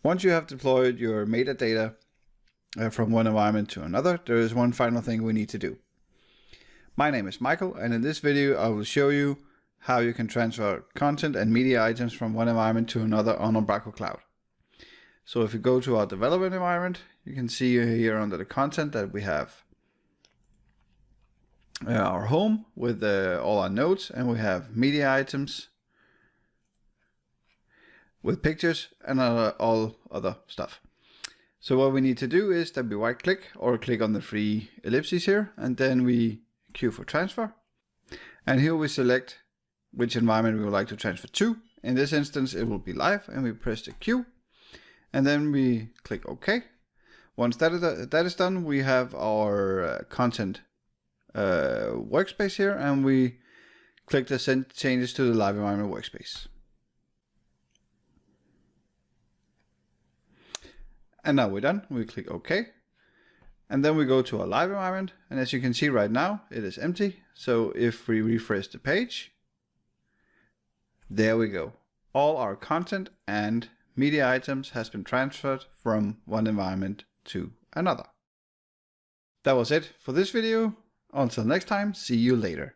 Once you have deployed your metadata from one environment to another, there is one final thing we need to do. My name is Michael, and in this video I will show you how you can transfer content and media items from one environment to another on Umbraco Cloud. So if you go to our development environment, you can see here under the content that we have our home with all our nodes, and we have media items with pictures and all other stuff. So what we need to do is that we right click or click on the three ellipses here, and then we queue for transfer. And here we select which environment we would like to transfer to. In this instance it will be live, and we press the Q and then we click OK. Once that is done, we have our content workspace here, and we click the send changes to the live environment workspace. And now we're done. We click OK. And then we go to our live environment, and as you can see right now, it is empty. So if we refresh the page, there we go. All our content and media items has been transferred from one environment to another. That was it for this video. Until next time, see you later.